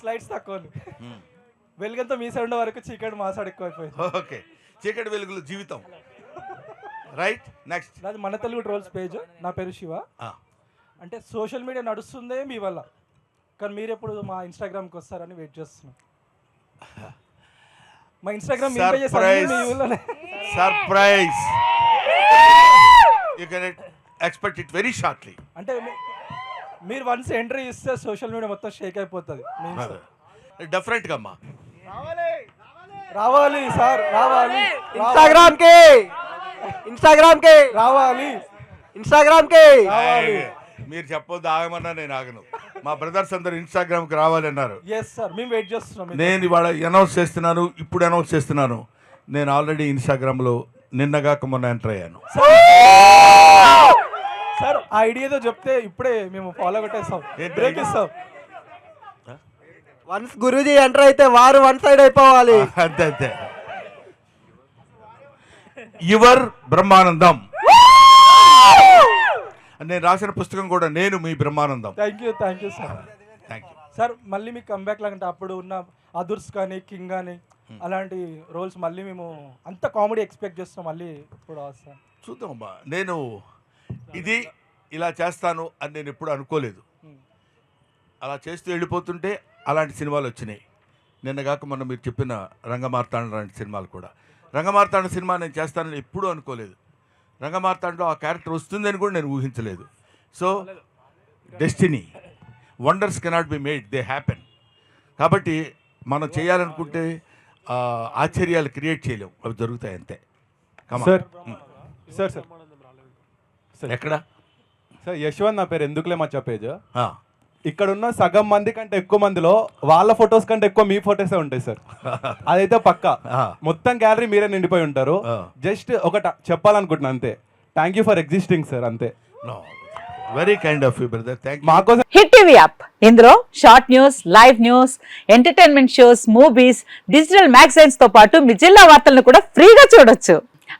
Lights తక్కువ వెలుగంతా మీ side వరకు చీకటి మా సైడ్ ఎక్కువైపోయింది. ఓకే, చీకటి వెలుగులు జీవితం. Right, next. నాది మన తెలుగు ట్రోల్స్ పేజ్. నా పేరు శివ. అంటే సోషల్ మీడియా నడుస్తుందే మీ వల్ల, కానీ మీరు ఎప్పుడు మా ఇన్స్టాగ్రామ్కి వస్తారని వెయిట్ చేస్తున్నాం. మా Instagram surprise, you can expect it very shortly. అంటే మీరు వన్స్ ఎంట్రీ ఇస్తే సోషల్ మీడియా మొత్తం షేక్ అయిపోతుంది. డెఫినెట్గా అమ్మా రావాలి సార్, రావాలి ఇన్స్టాగ్రామ్కి రావాలి. మీరు చెప్పొద్దు, ఆగమన్నా నేను ఆగను. మా బ్రదర్స్ అందరు ఇన్స్టాగ్రామ్కి రావాలన్నారు. ఎస్ సార్, మేము వెయిట్ చేస్తున్నాం. నేను ఇవాళ అనౌన్స్ చేస్తున్నాను, ఇప్పుడు అనౌన్స్ చేస్తున్నాను. నేను ఆల్రెడీ ఇన్స్టాగ్రామ్లో నిన్నగాక మొన్న ఎంటర్ అయ్యాను. సార్ ఆ ఐడియాతో చెప్తే ఇప్పుడే మేము ఫాలో కొట్టేస్తాం, బ్రేక్ ఇస్తాం. వన్స్ గురూజీ ఎంటర్ అయితే వారు వన్ సైడ్ అయిపోవాలి. అంతే అంతే. యువర్ బ్రహ్మానందం. నేను రాసిన పుస్తకం కూడా నేను మీ Brahmanandam. Thank you sir. Thank you sir. మళ్ళీ మీకు కంబ్యాక్ లాగంటే అప్పుడు ఉన్న అదుర్స్ కానీ కింగ్ కానీ అలాంటి రోల్స్ మళ్ళీ మేము అంత కామెడీ ఎక్స్పెక్ట్ చేస్తాం. మళ్ళీ ఇప్పుడు సార్ చూద్దామమ్మా. నేను ఇది ఇలా చేస్తాను అని నేను ఎప్పుడు అనుకోలేదు. అలా చేస్తూ వెళ్ళిపోతుంటే అలాంటి సినిమాలు వచ్చినాయి. నిన్నగాక మొన్న మీరు చెప్పిన రంగమార్తాండ లాంటి సినిమాలు కూడా. రంగమార్తాండ సినిమా నేను చేస్తానని ఎప్పుడూ అనుకోలేదు. రంగమార్తాండలో ఆ క్యారెక్టర్ వస్తుందని కూడా నేను ఊహించలేదు. So destiny, wonders cannot be made, they happen. కాబట్టి మనం చేయాలనుకుంటే ఆశ్చర్యాలు క్రియేట్ చేయలేం, అవి జరుగుతాయి అంతే. సార్ సార్ సార్ ఎక్కడ సార్ యశ్వంత్ నా పేరు, ఎందుకులే మచ్చా పేజ్. ఇక్కడ ఉన్న సగం మంది కంటే ఎక్కువ మందిలో వాళ్ళ ఫొటోస్ కంటే ఎక్కువ మీ ఫొటోసే ఉంటాయి సార్. అదైతే పక్కా. మొత్తం గ్యాలరీ మీరే నిండిపోయి ఉంటారు. జస్ట్ ఒకటి చెప్పాలనుకుంటున్నా అంతే. Thank you for existing sir, అంతే. Very kind of you brother, thank you. మాకోసం హిట్ టీవీ యాప్, ఇందులో short news, live news, entertainment shows, movies, digital magazines తో పాటు మీ జిల్లా వార్తలను కూడా ఫ్రీగా చూడొచ్చు.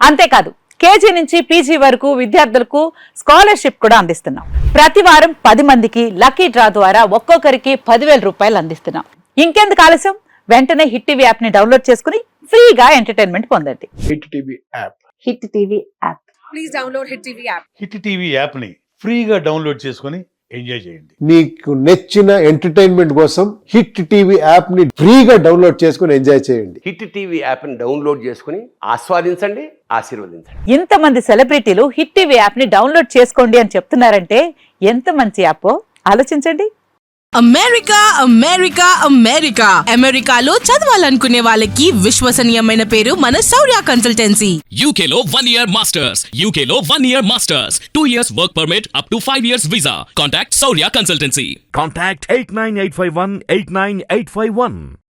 అంతేకాదు కేజీ నుంచి పీజీ వరకు విద్యార్థులకు స్కాలర్షిప్ కూడా అందిస్తున్నాం. ప్రతి వారం 10 మందికి లక్కీ డ్రా ద్వారా ఒక్కొక్కరికి 10,000 రూపాయలు అందిస్తున్నాం. ఇంకెందుకు ఆలస్యం, వెంటనే హిట్ టీవీ యాప్ ని డౌన్లోడ్ చేసుకుని ఫ్రీగా ఎంటర్టైన్మెంట్ పొందండి. Hit TV app. Hit TV app. Please download hit TV app. Hit TV app ని ఫ్రీగా డౌన్లోడ్ చేసుకొని ఎంజాయ్ చేయండి. మీకు నచ్చిన ఎంటర్టైన్మెంట్ కోసం హిట్ టీవీ యాప్ ని ఫ్రీగా డౌన్లోడ్ చేసుకొని ఎంజాయ్ చేయండి. హిట్ టీవీ యాప్ ని డౌన్లోడ్ చేసుకుని ఆస్వాదించండి, ఆశీర్వదించండి. ఇంతమంది సెలబ్రిటీలు హిట్ టీవీ యాప్ ని డౌన్లోడ్ చేసుకోండి అని చెప్తున్నారంటే ఎంత మంచి యాప్ ఆలోచించండి. అమెరికా అమెరికా అమెరికా అమెరికాలో చదవాలనుకునే వాళ్ళకి విశ్వసనీయమైన పేరు మన శౌర్య కన్సల్టెన్సీ. UK లో 1 year masters, UK లో 1 year masters, 2 years work permit up to 5 years visa. Contact Saurya Consultancy. Contact 89851 89851.